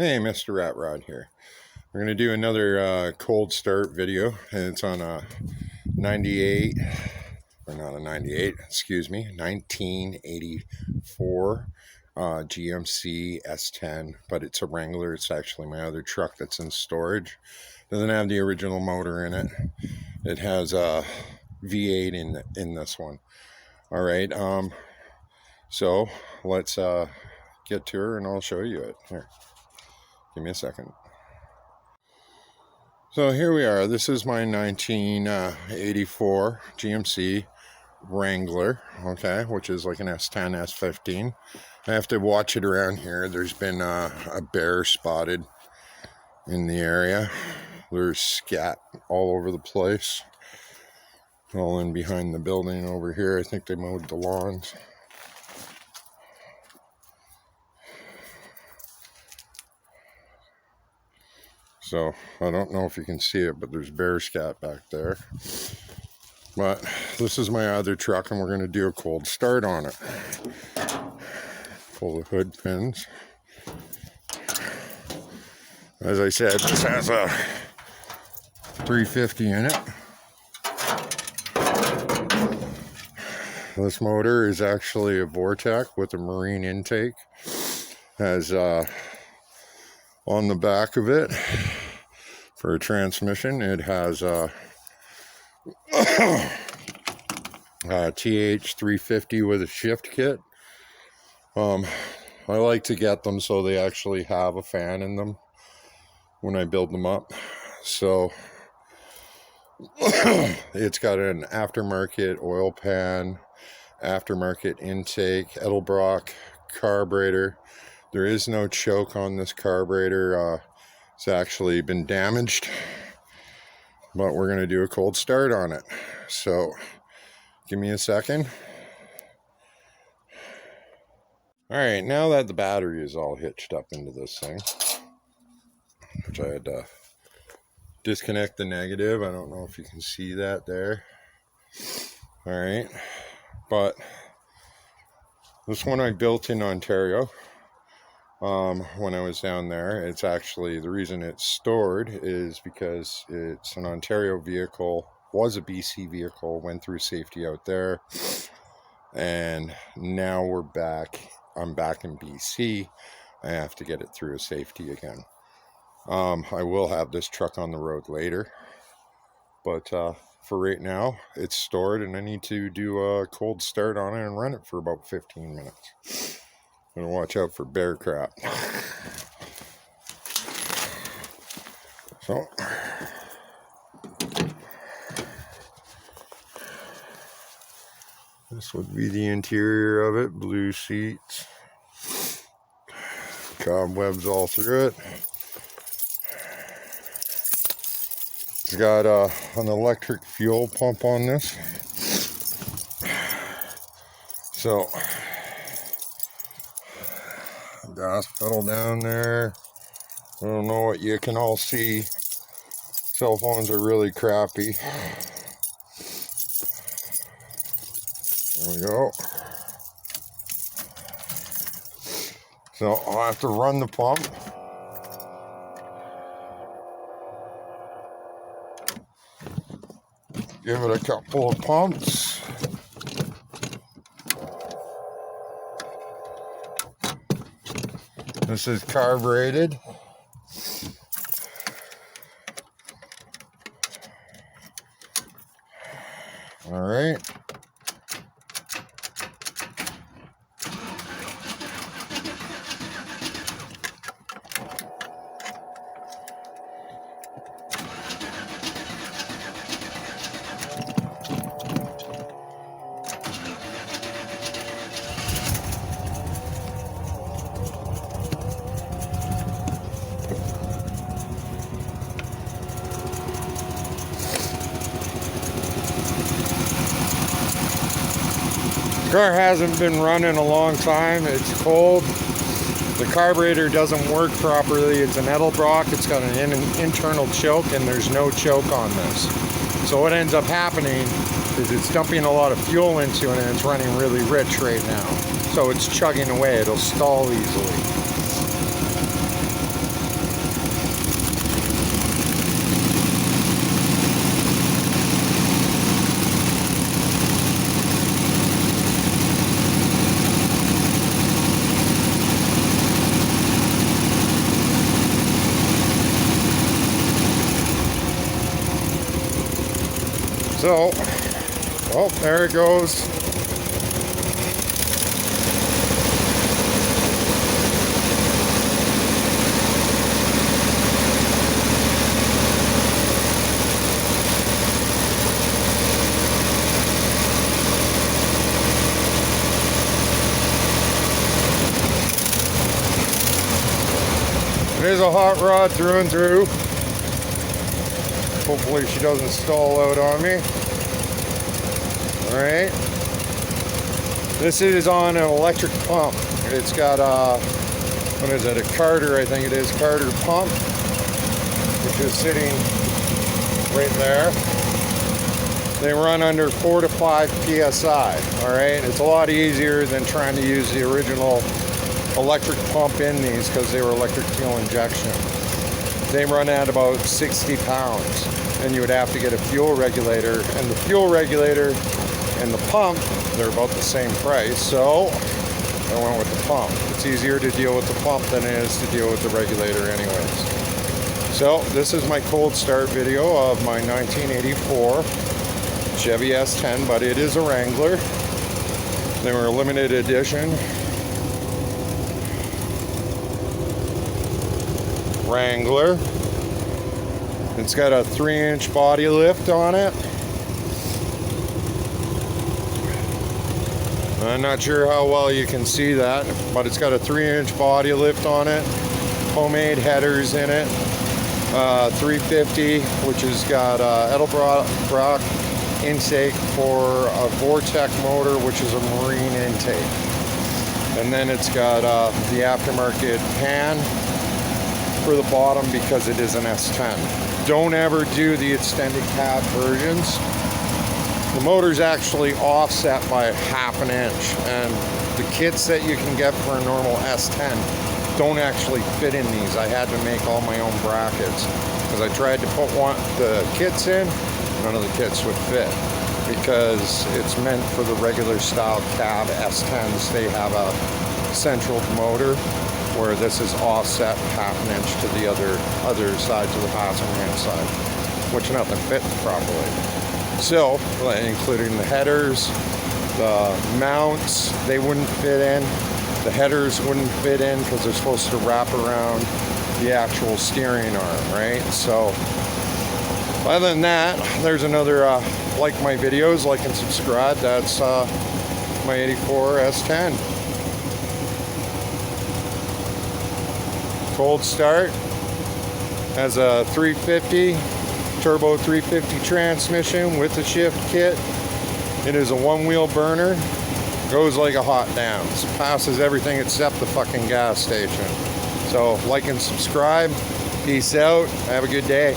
Hey, Mr. Rat Rod here. We're going to do another cold start video, and it's on a 98, or not a 98, excuse me, 1984 GMC S10, but it's a Wrangler. It's actually my other truck that's in storage. Doesn't have the original motor in it. It has a V8 in this one. All right, so let's get to her and I'll show you it. Here. Give me a second. So here we are. This is my 1984 GMC Wrangler, okay, which is like an S10, S15. I have to watch it around here. There's been a bear spotted in the area. There's scat all over the place. All in behind the building over here. I think they mowed the lawns. So, I don't know if you can see it, but there's bear scat back there. But this is my other truck, and we're going to do a cold start on it. Pull the hood pins. As I said, this has a 350 in it. This motor is actually a Vortec with a marine intake. Has on the back of it, for a transmission, it has a TH350 with a shift kit. I like to get them so they actually have a fan in them when I build them up. So it's got an aftermarket oil pan, aftermarket intake, Edelbrock carburetor. There is no choke on this carburetor. It's actually been damaged, but we're going to do a cold start on it. So give me a second. All right, now that the battery is all hitched up into this thing, which I had to disconnect the negative. I don't know if you can see that there. All right, but this one I built in Ontario. When I was down there. It's actually, the reason it's stored is because it's an Ontario vehicle, was a BC vehicle, went through safety out there, and now we're back. I'm back in BC. I have to get it through a safety again. I will have this truck on the road later, but for right now it's stored, and I need to do a cold start on it and run it for about 15 minutes. Gonna watch out for bear crap. So this would be the interior of it. Blue seats, cobwebs all through it. It's got an electric fuel pump on this, so gas pedal down there. I don't know what you can all see. Cell phones are really crappy. There we go. So I'll have to run the pump. Give it a couple of pumps. This is carbureted. All right. Car hasn't been running a long time. It's cold. The carburetor doesn't work properly. It's an Edelbrock. It's got an internal choke, and there's no choke on this. So what ends up happening is it's dumping a lot of fuel into it, and it's running really rich right now. So it's chugging away. It'll stall easily. So, oh, there it goes. It is a hot rod through and through. Hopefully she doesn't stall out on me. Alright. This is on an electric pump. It's got what is it, a Carter, I think it is, Carter pump, which is sitting right there. They run under 4 to 5 PSI, alright? It's a lot easier than trying to use the original electric pump in these because they were electric fuel injection. They run at about 60 pounds, and you would have to get a fuel regulator, and the fuel regulator and the pump, they're about the same price, so I went with the pump. It's easier to deal with the pump than it is to deal with the regulator anyways. So this is my cold start video of my 1984 Chevy S10, but it is a Wrangler. They were a limited edition Wrangler. It's got a 3-inch body lift on it. I'm not sure how well you can see that, but it's got a 3-inch body lift on it. Homemade headers in it. 350, which has got Edelbrock intake for a Vortec motor, which is a marine intake. And then it's got the aftermarket pan for the bottom because it is an S10. Don't ever do the extended cab versions. The motor's actually offset by 1/2 inch, and the kits that you can get for a normal S10 don't actually fit in these. I had to make all my own brackets because I tried to put the kits in, none of the kits would fit because it's meant for the regular style cab S10s. They have a central motor, where this is offset 1/2 inch to the other side, to the passenger side, which nothing fit properly. So, including the headers, the mounts, they wouldn't fit in. The headers wouldn't fit in because they're supposed to wrap around the actual steering arm, right? So, other than that, there's another, like my videos, like and subscribe. That's my 84 S10. Cold start. Has a 350 turbo 350 transmission with the shift kit. It is a 1-wheel burner. Goes like a hot damn. Passes everything except the fucking gas station. So like and subscribe. Peace out. Have a good day.